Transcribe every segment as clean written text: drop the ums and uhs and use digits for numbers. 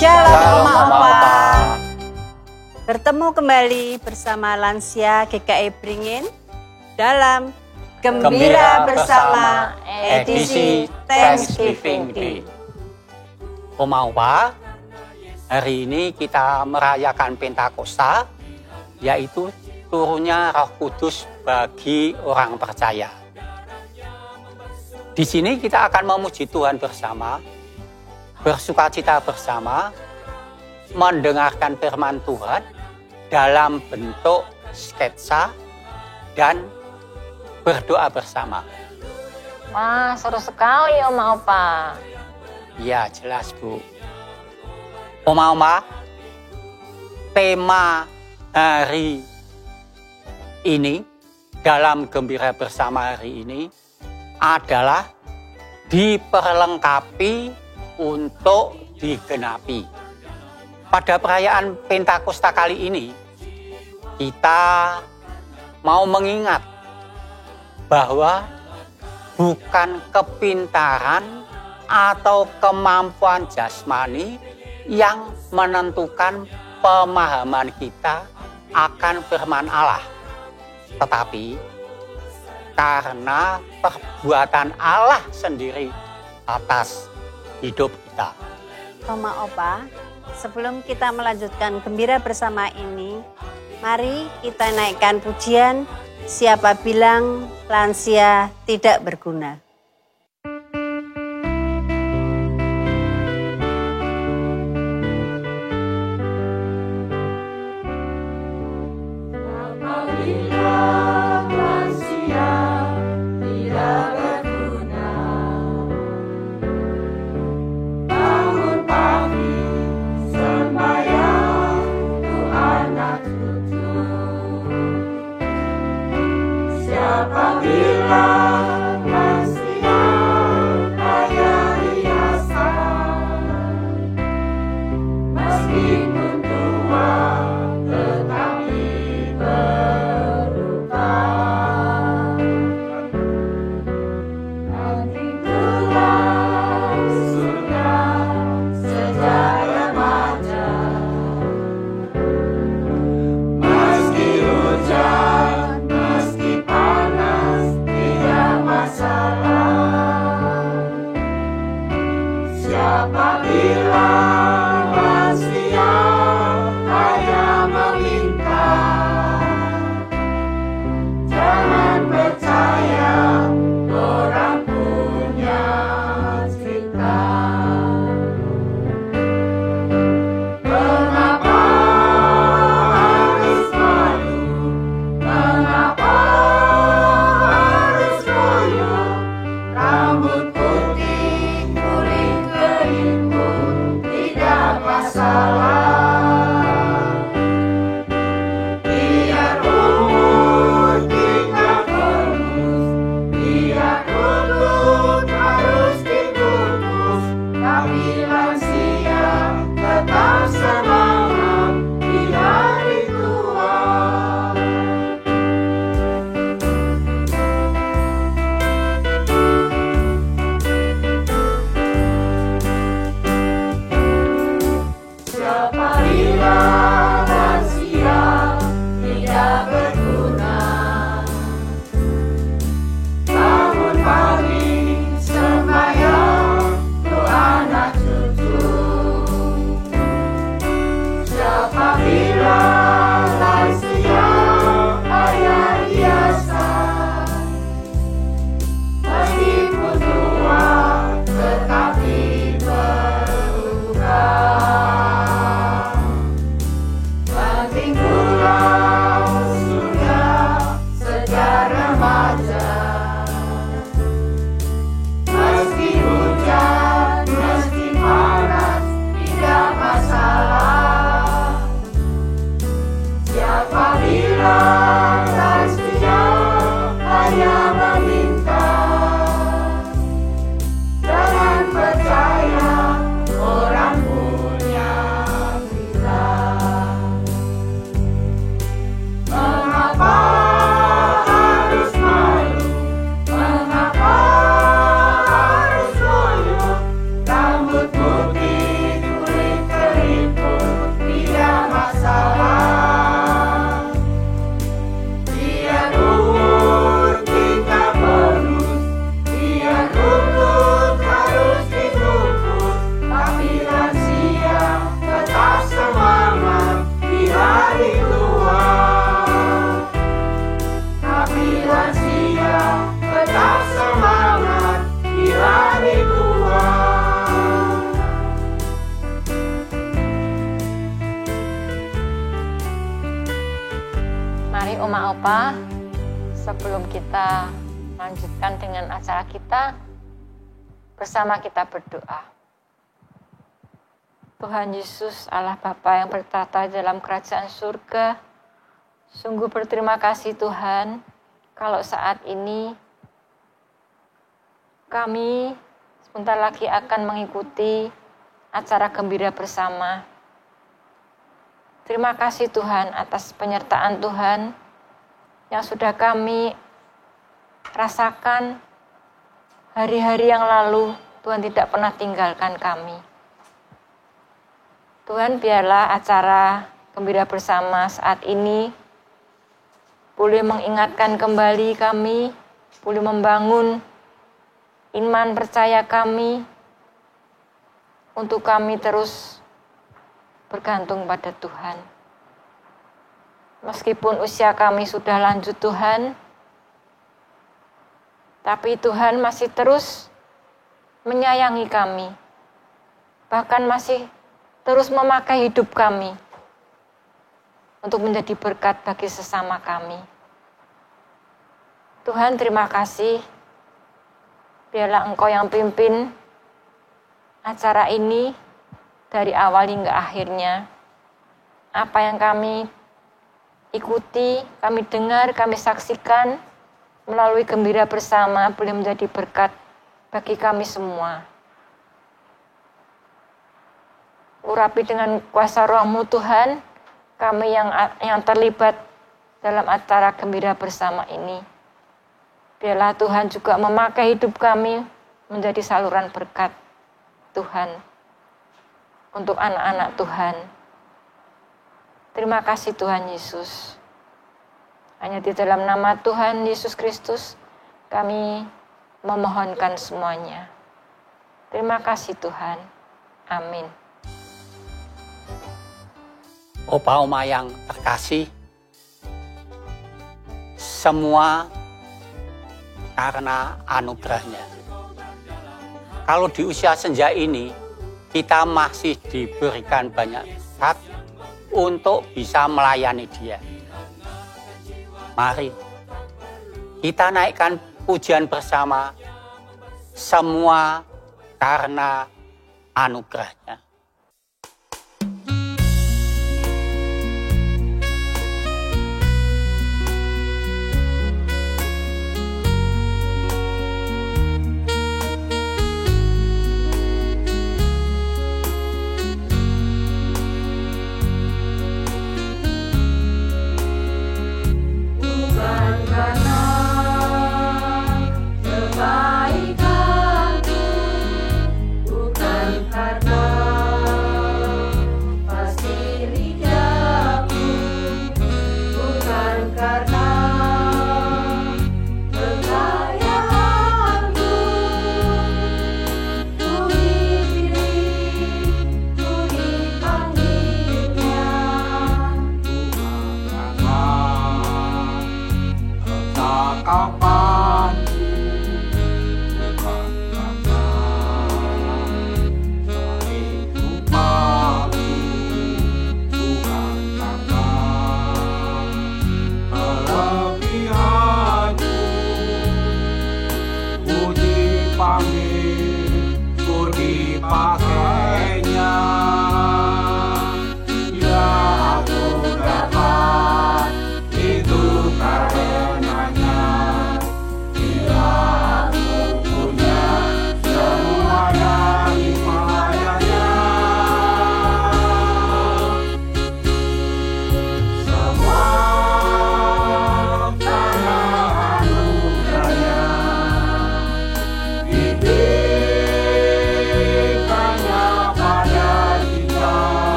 Shalom Oma Oma Opa. Opa. Bertemu kembali bersama lansia GKI Beringin dalam Gembira Bersama edisi Thanksgiving Day. Oma Opa, hari ini kita merayakan Pentakosta, yaitu turunnya Roh Kudus bagi orang percaya. Di sini kita akan memuji Tuhan bersama, bersukacita bersama, mendengarkan firman Tuhan dalam bentuk sketsa dan berdoa bersama. Wah, seru sekali Oma Opa. Ya, jelas Bu. Oma, tema hari ini dalam Gembira Bersama hari ini adalah diperlengkapi untuk digenapi. Pada perayaan Pentakosta kali ini, kita mau mengingat bahwa bukan kepintaran atau kemampuan jasmani yang menentukan pemahaman kita akan firman Allah, tetapi karena perbuatan Allah sendiri atas hidup kita. Oma Opa, sebelum kita melanjutkan Gembira Bersama ini, mari kita naikkan pujian Siapa Bilang Lansia Tidak Berguna. Bangun pagi, sembahyang, doa anak cucu. Oma Opa, sebelum kita lanjutkan dengan acara kita, bersama kita berdoa. Tuhan Yesus, Allah Bapa yang bertata dalam kerajaan surga, sungguh berterima kasih Tuhan, kalau saat ini kami sebentar lagi akan mengikuti acara gembira bersama. Terima kasih Tuhan atas penyertaan Tuhan yang sudah kami rasakan hari-hari yang lalu. Tuhan tidak pernah tinggalkan kami. Tuhan, biarlah acara gembira bersama saat ini boleh mengingatkan kembali kami, boleh membangun iman percaya kami, untuk kami terus bergantung pada Tuhan. Meskipun usia kami sudah lanjut Tuhan, tapi Tuhan masih terus menyayangi kami, bahkan masih terus memakai hidup kami untuk menjadi berkat bagi sesama kami. Tuhan, terima kasih. Biarlah Engkau yang pimpin acara ini dari awal hingga akhirnya. Apa yang kami ikuti, kami dengar, kami saksikan melalui gembira bersama boleh menjadi berkat bagi kami semua. Urapi dengan kuasa Roh-Mu Tuhan, kami yang terlibat dalam acara gembira bersama ini. Biarlah Tuhan juga memakai hidup kami menjadi saluran berkat Tuhan untuk anak-anak Tuhan. Terima kasih Tuhan Yesus. Hanya di dalam nama Tuhan Yesus Kristus kami memohonkan semuanya. Terima kasih Tuhan. Amin. Opa Oma yang terkasih, semua karena anugerahnya. Kalau di usia senja ini, kita masih diberikan banyak hak untuk bisa melayani Dia. Mari kita naikkan pujian bersama, semua karena anugerahnya.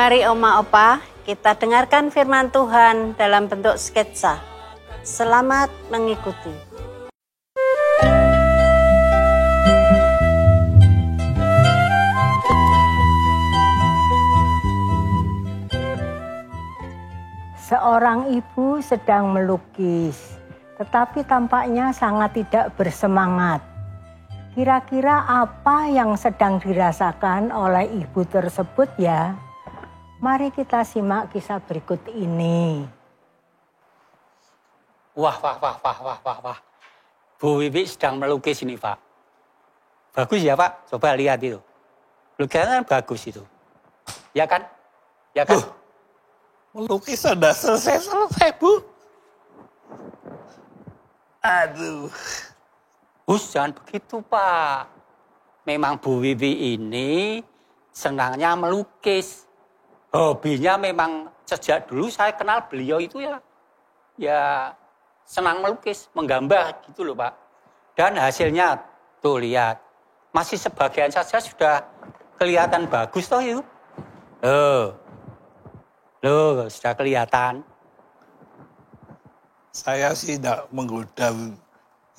Mari Oma Opa, kita dengarkan firman Tuhan dalam bentuk sketsa. Selamat mengikuti. Seorang ibu sedang melukis, tetapi tampaknya sangat tidak bersemangat. Kira-kira apa yang sedang dirasakan oleh ibu tersebut ya? Mari kita simak kisah berikut ini. Wah. Bu Wiwi sedang melukis ini, Pak. Bagus ya, Pak? Coba lihat itu. Lukisannya bagus itu. Ya kan? Ya kan? Melukis sudah selesai, Bu. Aduh. Bus, jangan begitu, Pak. Memang Bu Wiwi ini senangnya melukis. Hobinya memang sejak dulu saya kenal beliau itu ya senang melukis, menggambar gitu loh, Pak. Dan hasilnya tuh lihat, masih sebagian saja sudah kelihatan bagus toh itu. Loh, sudah kelihatan. Saya sih tidak menggoda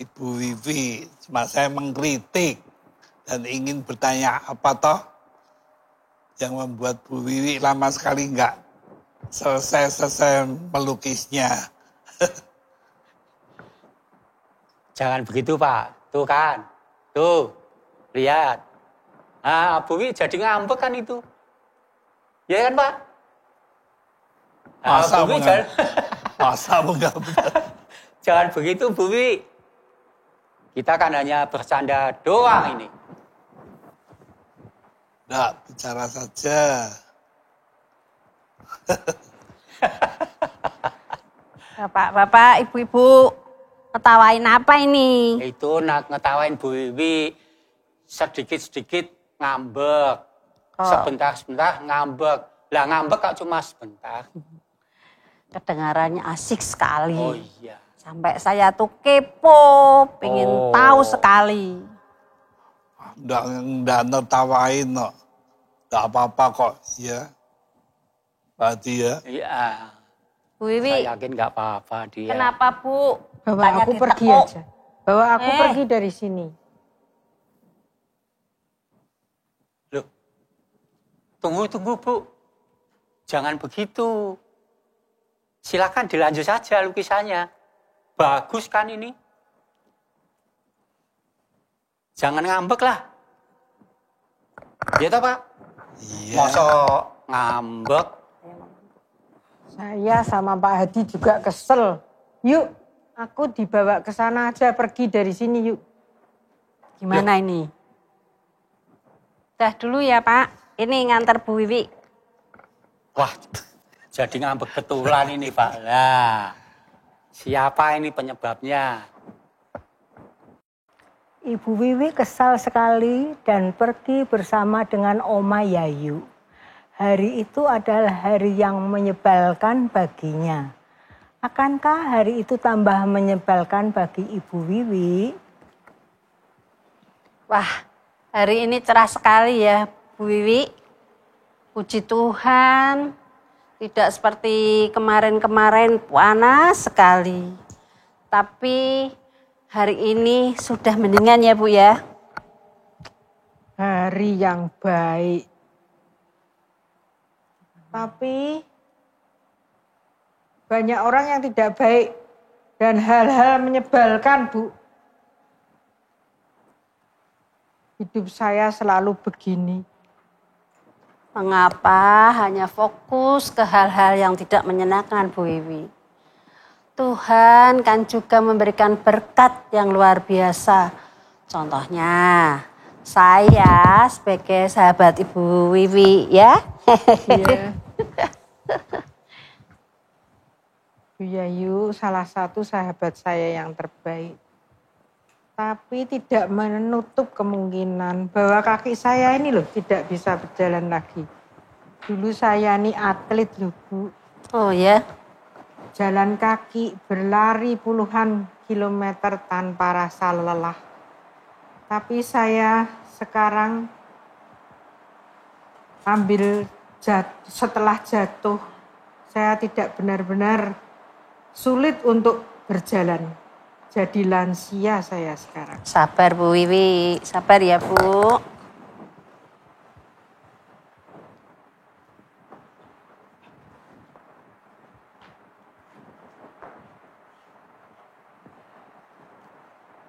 Ibu Wiwi, cuma saya mengkritik dan ingin bertanya apa toh yang membuat Bu Wiwi lama sekali enggak selesai melukisnya. Jangan begitu, Pak. Tuh kan. Tuh. Lihat. Ah, Bu Wiwi jadi ngambek kan itu. Ya kan, Pak? Masa menggambar. Jangan begitu, Bu Wiwi. Kita kan hanya bercanda doang ini. Enggak, bicara saja. Bapak, ibu-ibu, ketawain apa ini? Itu ngetawain Bu Wiwi sedikit-sedikit ngambek. Sebentar-sebentar ngambek. Lah ngambek kok cuma sebentar. Kedengarannya asik sekali. Oh iya. Sampai saya tuh kepo, pengen tahu sekali. Enggak nertawain kok. Enggak apa-apa kok, ya. Berarti ya. Iya. Bu Wiwi, Saya yakin nggak apa-apa dia. kenapa Bu? Bawa aku pergi aja. Bawa aku pergi dari sini. Loh, tunggu Bu. Jangan begitu. Silakan dilanjut saja lukisannya. Bagus kan ini? Jangan ngambek lah. Iya toh, Pak? Iya. Masa ngambek? Saya sama Pak Hadi juga kesel. Yuk, aku dibawa ke sana aja, pergi dari sini yuk. Gimana ini? Dah dulu ya Pak, ini ngantar Bu Wiwi. Wah, jadi ngambek betulan ini, Pak. Lah, siapa ini penyebabnya? Ibu Wiwi kesal sekali dan pergi bersama dengan Oma Yayu. Hari itu adalah hari yang menyebalkan baginya. Akankah hari itu tambah menyebalkan bagi Ibu Wiwi? Wah, hari ini cerah sekali ya Bu Wiwi. Puji Tuhan, tidak seperti kemarin-kemarin panas sekali. Tapi hari ini sudah mendingan ya Bu ya. Hari yang baik. Tapi banyak orang yang tidak baik dan hal-hal menyebalkan, Bu. Hidup saya selalu begini. Mengapa hanya fokus ke hal-hal yang tidak menyenangkan Bu Wiwi? Tuhan kan juga memberikan berkat yang luar biasa. Contohnya, saya sebagai sahabat Ibu Wiwi ya. Iya. Bu Yayu salah satu sahabat saya yang terbaik. Tapi tidak menutup kemungkinan bahwa kaki saya ini loh tidak bisa berjalan lagi. Dulu saya ini atlet loh Bu. Oh ya, Jalan kaki berlari puluhan kilometer tanpa rasa lelah. Tapi saya sekarang ambil setelah jatuh, saya tidak benar-benar sulit untuk berjalan. Jadi lansia saya sekarang. Sabar Bu Wiwi, sabar ya Bu.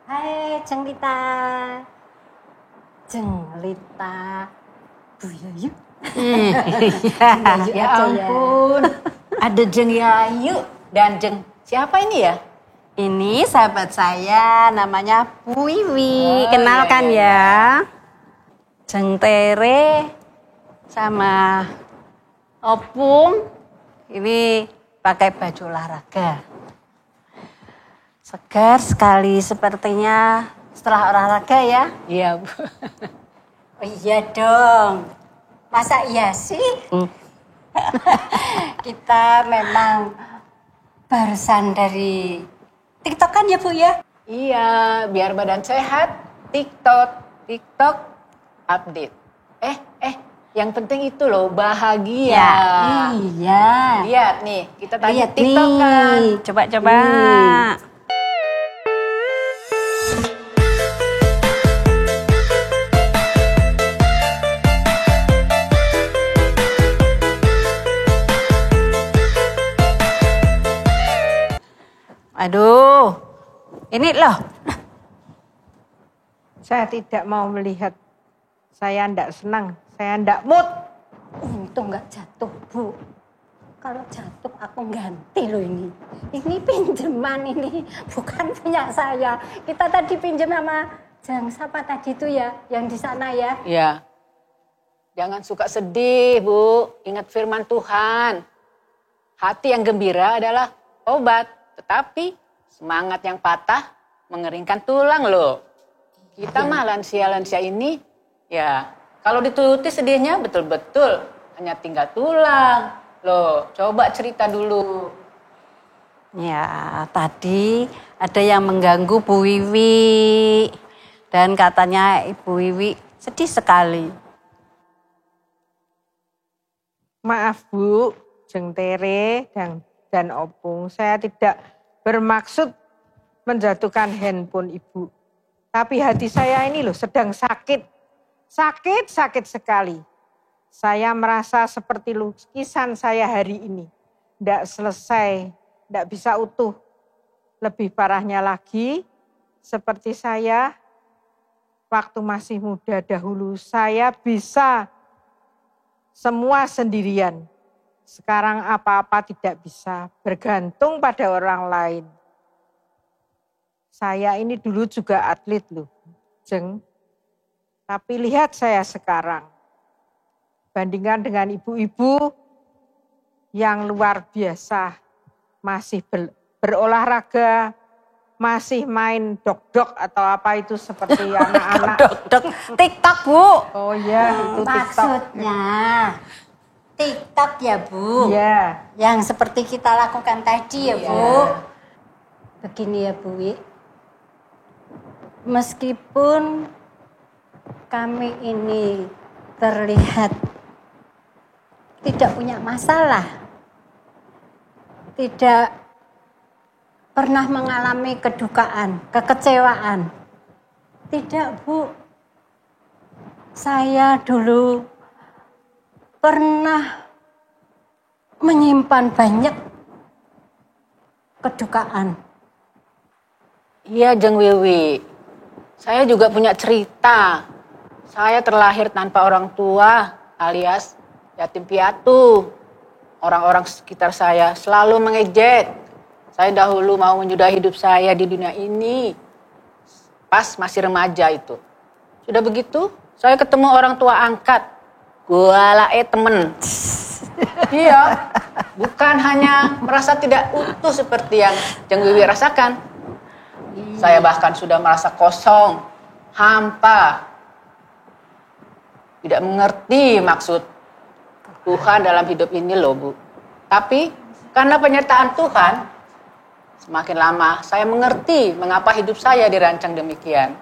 Hai Jenglita. Jenglita Bu Yayu. Ya ampun, ada Jeng Yayu dan Jeng siapa ini ya? Ini sahabat saya namanya Bu Wiwi. Kenalkan ya. Jeng Tere sama Opung ini pakai baju olahraga. Segar sekali sepertinya setelah olahraga ya. Iya, Bu. Oh iya dong. Masa iya sih? Kita memang barusan dari TikTok kan ya Bu ya? Iya, biar badan sehat, TikTok update. Yang penting itu loh, bahagia. Ya, iya. Lihat nih, kita tadi Lihat TikTok nih. kan. Coba. Aduh, ini loh. Saya tidak mau melihat. Saya tidak senang, saya tidak mood. Untung nggak jatuh Bu. Kalau jatuh aku ganti loh ini. Ini pinjaman ini, bukan punya saya. Kita tadi pinjam sama Jang siapa tadi itu ya, yang di sana ya. Iya. Jangan suka sedih, Bu. Ingat firman Tuhan. Hati yang gembira adalah obat. Tetapi semangat yang patah mengeringkan tulang loh. Kita mah lansia-lansia ini, ya kalau dituruti sedihnya betul-betul hanya tinggal tulang. Loh, coba cerita dulu. Ya, tadi ada yang mengganggu Bu Wiwi. Dan katanya Ibu Wiwi sedih sekali. Maaf Bu, Jeng Tere dan Opung, saya tidak bermaksud menjatuhkan handphone Ibu. Tapi hati saya ini loh sedang sakit. Sakit sekali. Saya merasa seperti lukisan saya hari ini. Tidak selesai, tidak bisa utuh. Lebih parahnya lagi, seperti saya, waktu masih muda dahulu, saya bisa semua sendirian. Sekarang apa-apa tidak bisa, bergantung pada orang lain. Saya ini dulu juga atlet loh, Jeng. Tapi lihat saya sekarang. Bandingkan dengan ibu-ibu yang luar biasa. Masih berolahraga, masih main dok-dok atau apa itu seperti anak-anak. Dok, TikTok Bu. Oh iya, itu TikTok. Maksudnya TikTok ya Bu. Iya. Yang seperti kita lakukan tadi ya Bu. Begini ya Bu Wi. Meskipun kami ini terlihat tidak punya masalah, tidak pernah mengalami kedukaan, kekecewaan. Tidak Bu, saya dulu pernah menyimpan banyak kedukaan. Iya, Jeng Wiwi. Saya juga punya cerita. Saya terlahir tanpa orang tua alias yatim piatu. Orang-orang sekitar saya selalu mengejek. Saya dahulu mau menyudahi hidup saya di dunia ini. Pas masih remaja itu. Sudah begitu, saya ketemu orang tua angkat. Gua temen. Iya, bukan hanya merasa tidak utuh seperti yang Jeng Wiwi rasakan. Saya bahkan sudah merasa kosong, hampa. Tidak mengerti maksud Tuhan dalam hidup ini loh Bu. Tapi karena penyertaan Tuhan, semakin lama saya mengerti mengapa hidup saya dirancang demikian.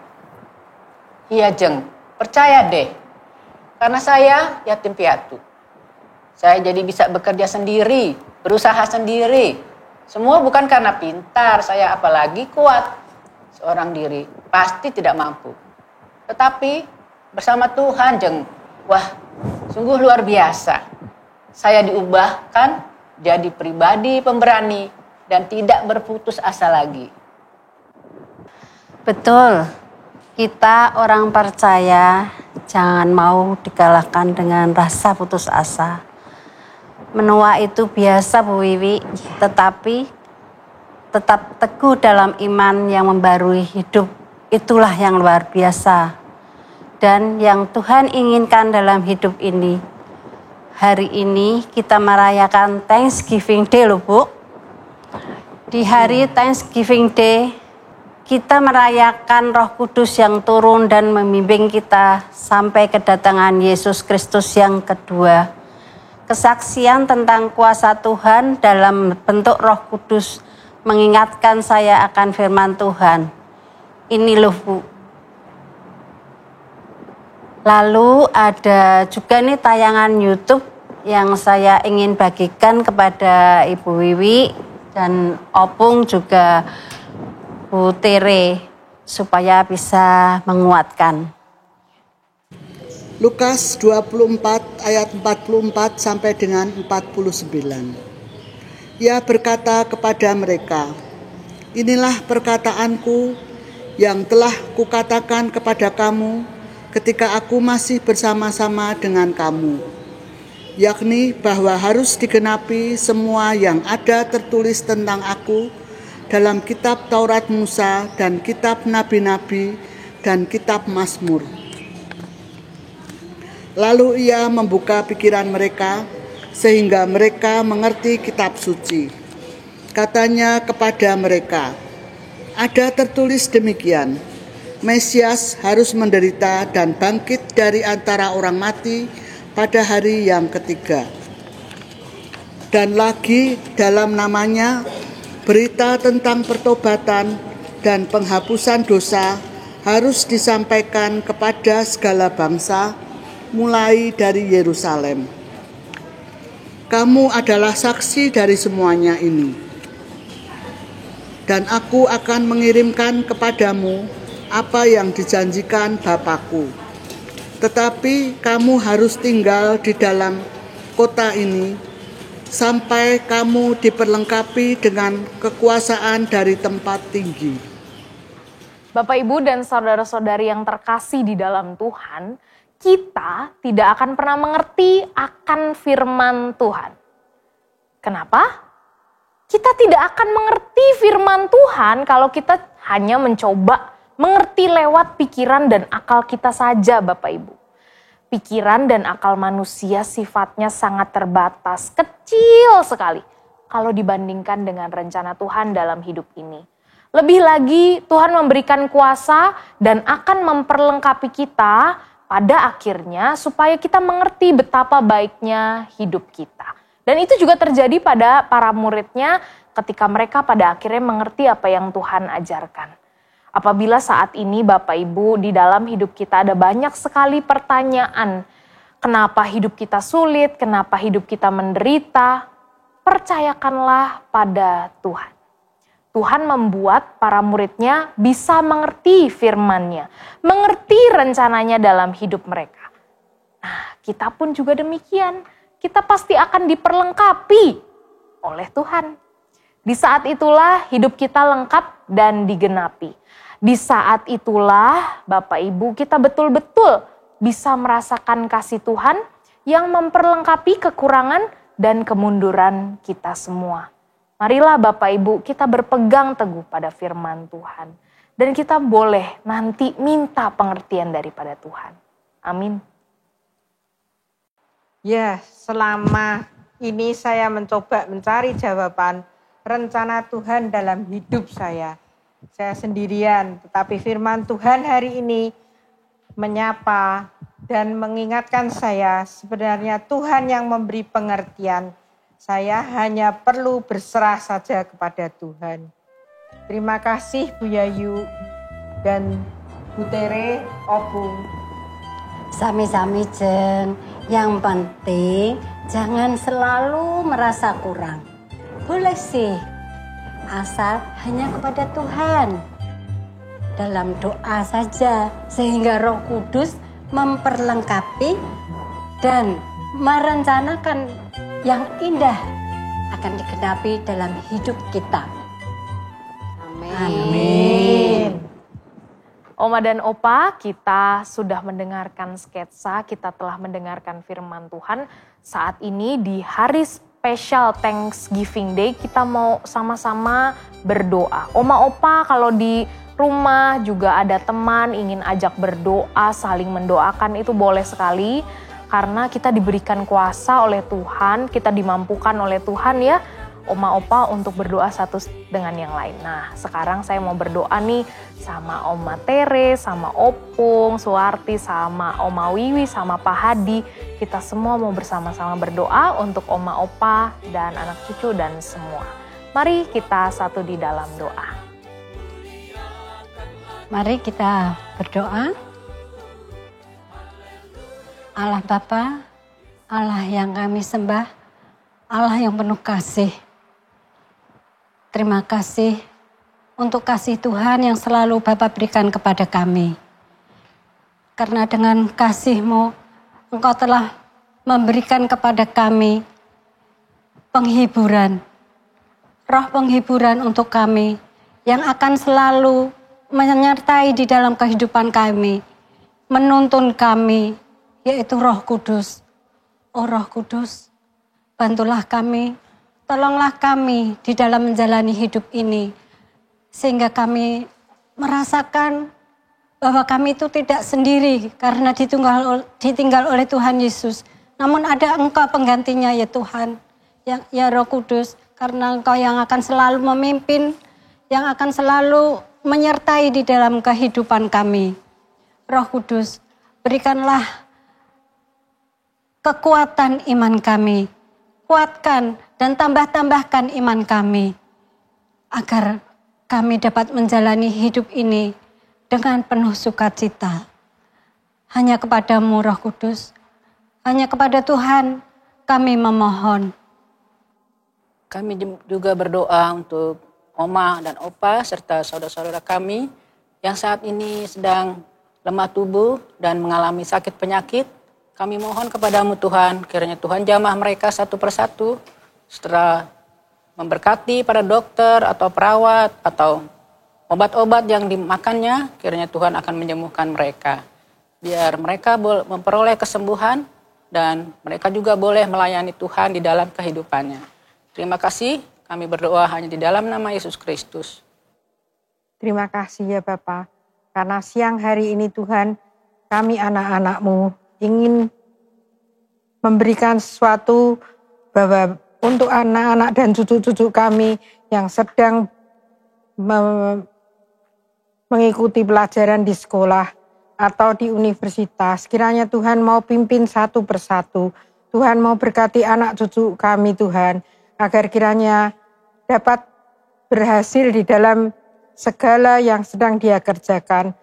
Iya Jeng, percaya deh. Karena saya yatim piatu. Saya jadi bisa bekerja sendiri, berusaha sendiri. Semua bukan karena pintar, saya apalagi kuat. Seorang diri pasti tidak mampu. Tetapi bersama Tuhan wah, sungguh luar biasa. Saya diubahkan jadi pribadi pemberani dan tidak berputus asa lagi. Betul, kita orang percaya jangan mau dikalahkan dengan rasa putus asa. Menua itu biasa Bu Wiwi, tetapi tetap teguh dalam iman yang membarui hidup. Itulah yang luar biasa. Dan yang Tuhan inginkan dalam hidup ini. Hari ini kita merayakan Thanksgiving Day loh Bu. Di hari Thanksgiving Day, kita merayakan Roh Kudus yang turun dan membimbing kita sampai kedatangan Yesus Kristus yang kedua. Kesaksian tentang kuasa Tuhan dalam bentuk Roh Kudus mengingatkan saya akan firman Tuhan. Ini loh Bu. Lalu ada juga nih tayangan YouTube yang saya ingin bagikan kepada Ibu Wiwi dan Opung juga Bu Tere supaya bisa menguatkan. Lukas 24 ayat 44 sampai dengan 49. Ia berkata kepada mereka, "Inilah perkataanku yang telah kukatakan kepada kamu ketika aku masih bersama-sama dengan kamu, yakni bahwa harus digenapi semua yang ada tertulis tentang aku dalam kitab Taurat Musa dan kitab Nabi-Nabi dan kitab Mazmur." Lalu ia membuka pikiran mereka sehingga mereka mengerti kitab suci. Katanya kepada mereka, "Ada tertulis demikian, Mesias harus menderita dan bangkit dari antara orang mati pada hari yang ketiga. Dan lagi dalam namanya berita tentang pertobatan dan penghapusan dosa harus disampaikan kepada segala bangsa, mulai dari Yerusalem. Kamu adalah saksi dari semuanya ini. Dan aku akan mengirimkan kepadamu apa yang dijanjikan Bapakku. Tetapi kamu harus tinggal di dalam kota ini sampai kamu diperlengkapi dengan kekuasaan dari tempat tinggi." Bapak, Ibu, dan saudara-saudari yang terkasih di dalam Tuhan, kita tidak akan pernah mengerti akan firman Tuhan. Kenapa? Kita tidak akan mengerti firman Tuhan kalau kita hanya mencoba mengerti lewat pikiran dan akal kita saja, Bapak Ibu. Pikiran dan akal manusia sifatnya sangat terbatas, kecil sekali kalau dibandingkan dengan rencana Tuhan dalam hidup ini. Lebih lagi, Tuhan memberikan kuasa dan akan memperlengkapi kita pada akhirnya supaya kita mengerti betapa baiknya hidup kita. Dan itu juga terjadi pada para muridnya ketika mereka pada akhirnya mengerti apa yang Tuhan ajarkan. Apabila saat ini Bapak Ibu di dalam hidup kita ada banyak sekali pertanyaan. Kenapa hidup kita sulit, kenapa hidup kita menderita? Percayakanlah pada Tuhan. Tuhan membuat para muridnya bisa mengerti firman-Nya, mengerti rencananya dalam hidup mereka. Nah, kita pun juga demikian. Kita pasti akan diperlengkapi oleh Tuhan. Di saat itulah hidup kita lengkap dan digenapi. Di saat itulah Bapak Ibu kita betul-betul bisa merasakan kasih Tuhan yang memperlengkapi kekurangan dan kemunduran kita semua. Marilah Bapak Ibu kita berpegang teguh pada firman Tuhan. Dan kita boleh nanti minta pengertian daripada Tuhan. Amin. Ya, selama ini saya mencoba mencari jawaban rencana Tuhan dalam hidup saya. Saya sendirian, tetapi firman Tuhan hari ini menyapa dan mengingatkan saya sebenarnya Tuhan yang memberi pengertian. Saya hanya perlu berserah saja kepada Tuhan. Terima kasih Bu Yayu dan Bu Tere, Opung. Sami-sami Jeng. Yang penting jangan selalu merasa kurang. Boleh sih, asal hanya kepada Tuhan. Dalam doa saja, sehingga Roh Kudus memperlengkapi dan merencanakan yang indah akan digenapi dalam hidup kita. Amin. Oma dan Opa, kita sudah mendengarkan sketsa, kita telah mendengarkan firman Tuhan. Saat ini di hari spesial Thanksgiving Day, kita mau sama-sama berdoa. Oma Opa, kalau di rumah juga ada teman ingin ajak berdoa, saling mendoakan, itu boleh sekali. Karena kita diberikan kuasa oleh Tuhan, kita dimampukan oleh Tuhan ya, Oma Opa untuk berdoa satu dengan yang lain. Nah, sekarang saya mau berdoa nih sama Oma Tere, sama Opung, Suwarti, sama Oma Wiwi, sama Pak Hadi. Kita semua mau bersama-sama berdoa untuk Oma Opa dan anak cucu dan semua. Mari kita satu di dalam doa. Mari kita berdoa. Allah Bapa, Allah yang kami sembah, Allah yang penuh kasih. Terima kasih untuk kasih Tuhan yang selalu Bapa berikan kepada kami. Karena dengan kasih-Mu, Engkau telah memberikan kepada kami penghiburan, roh penghiburan untuk kami yang akan selalu menyertai di dalam kehidupan kami, menuntun kami, yaitu Roh Kudus. Oh Roh Kudus, bantulah kami, tolonglah kami di dalam menjalani hidup ini, sehingga kami merasakan bahwa kami itu tidak sendiri karena ditinggal oleh Tuhan Yesus. Namun ada Engkau penggantinya ya Tuhan, ya Roh Kudus, karena Engkau yang akan selalu memimpin, yang akan selalu menyertai di dalam kehidupan kami. Roh Kudus, berikanlah kekuatan iman kami, kuatkan dan tambahkan iman kami, agar kami dapat menjalani hidup ini dengan penuh sukacita. Hanya kepadamu Roh Kudus, hanya kepada Tuhan kami memohon. Kami juga berdoa untuk Oma dan Opa serta saudara-saudara kami yang saat ini sedang lemah tubuh dan mengalami sakit penyakit. Kami mohon kepadamu Tuhan, kiranya Tuhan jamah mereka satu persatu setelah memberkati para dokter atau perawat atau obat-obat yang dimakannya, kiranya Tuhan akan menyembuhkan mereka. Biar mereka memperoleh kesembuhan dan mereka juga boleh melayani Tuhan di dalam kehidupannya. Terima kasih, kami berdoa hanya di dalam nama Yesus Kristus. Terima kasih ya Bapa, karena siang hari ini Tuhan, kami anak-anak-Mu ingin memberikan sesuatu bahwa untuk anak-anak dan cucu-cucu kami yang sedang mengikuti pelajaran di sekolah atau di universitas. Kiranya Tuhan mau pimpin satu persatu. Tuhan mau berkati anak cucu kami Tuhan, agar kiranya dapat berhasil di dalam segala yang sedang Dia kerjakan.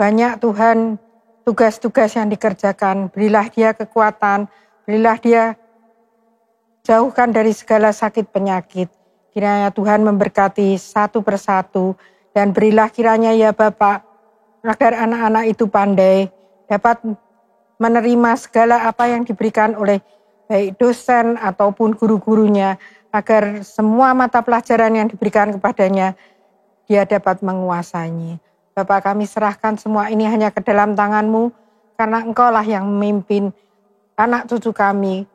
Banyak Tuhan tugas-tugas yang dikerjakan, berilah dia kekuatan, berilah dia jauhkan dari segala sakit penyakit. Kiranya Tuhan memberkati satu persatu dan berilah kiranya ya Bapak, agar anak-anak itu pandai, dapat menerima segala apa yang diberikan oleh baik dosen ataupun guru-gurunya, agar semua mata pelajaran yang diberikan kepadanya, dia dapat menguasainya. Bapak, kami serahkan semua ini hanya ke dalam tangan-Mu, karena Engkaulah yang memimpin anak cucu kami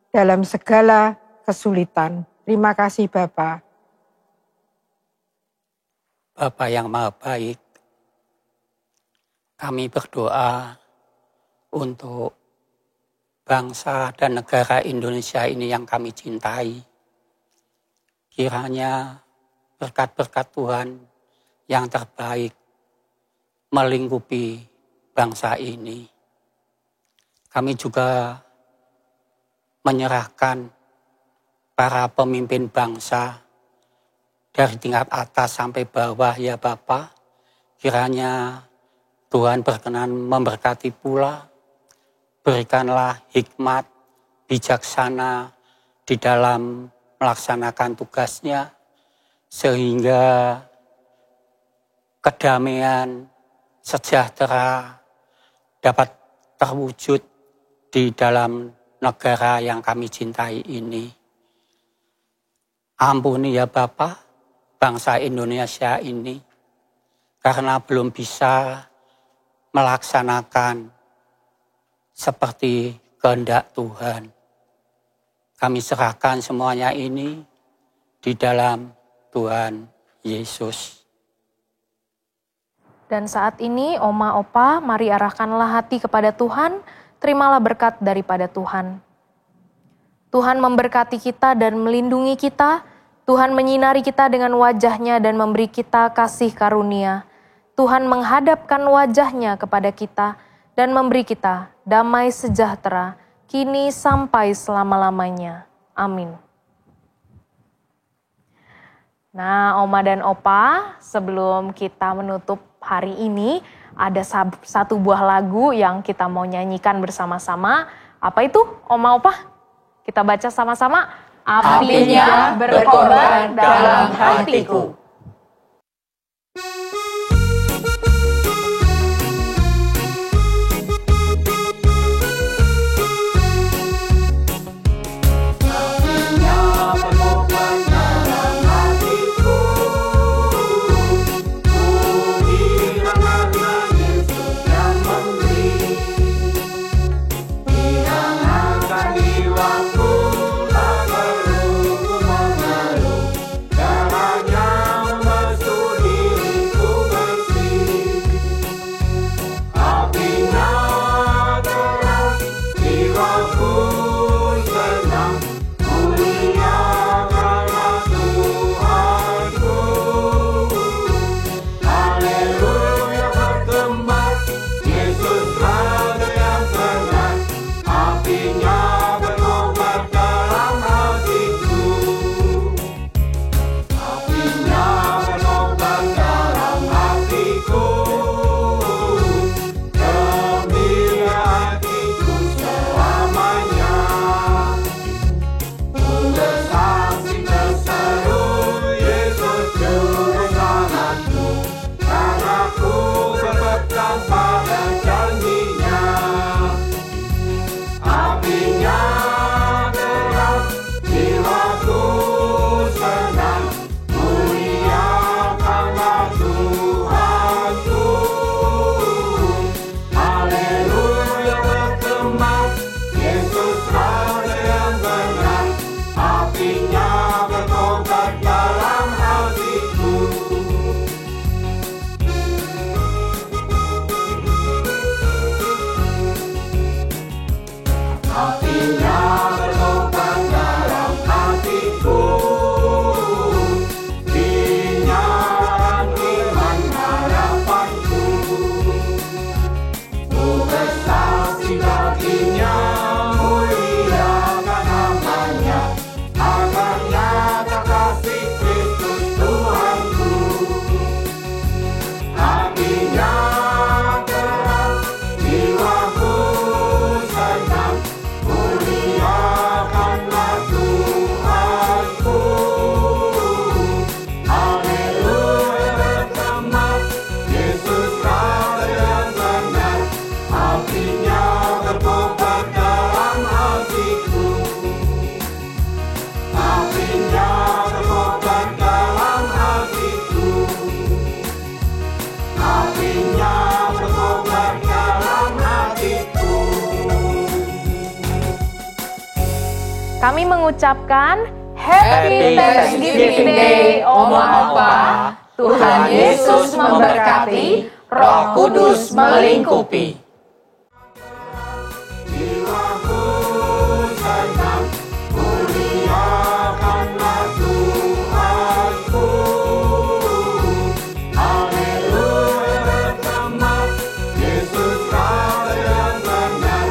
dalam segala kesulitan. Terima kasih Bapak. Bapa yang Maha Baik, kami berdoa untuk bangsa dan negara Indonesia ini yang kami cintai. Kiranya berkat-berkat Tuhan yang terbaik melingkupi bangsa ini. Kami juga menyerahkan para pemimpin bangsa dari tingkat atas sampai bawah ya Bapa. Kiranya Tuhan berkenan memberkati pula berikanlah hikmat, bijaksana di dalam melaksanakan tugasnya, sehingga kedamaian, sejahtera dapat terwujud di dalam negara yang kami cintai ini. Ampuni ya Bapa, bangsa Indonesia ini, karena belum bisa melaksanakan seperti kehendak Tuhan. Kami serahkan semuanya ini di dalam Tuhan Yesus. Dan saat ini, Oma, Opa, mari arahkanlah hati kepada Tuhan, terimalah berkat daripada Tuhan. Tuhan memberkati kita dan melindungi kita, Tuhan menyinari kita dengan wajah-Nya dan memberi kita kasih karunia. Tuhan menghadapkan wajah-Nya kepada kita dan memberi kita damai sejahtera, kini sampai selama-lamanya. Amin. Nah, Oma dan Opa, sebelum kita menutup hari ini, ada satu buah lagu yang kita mau nyanyikan bersama-sama. Apa itu, Oma, Opa? Kita baca sama-sama. Apinya berkobar dalam hatiku. Kami mengucapkan Happy Thanksgiving Day, Oma Opa. Tuhan Yesus memberkati, Roh Kudus melingkupi. Yesus kau yang benar,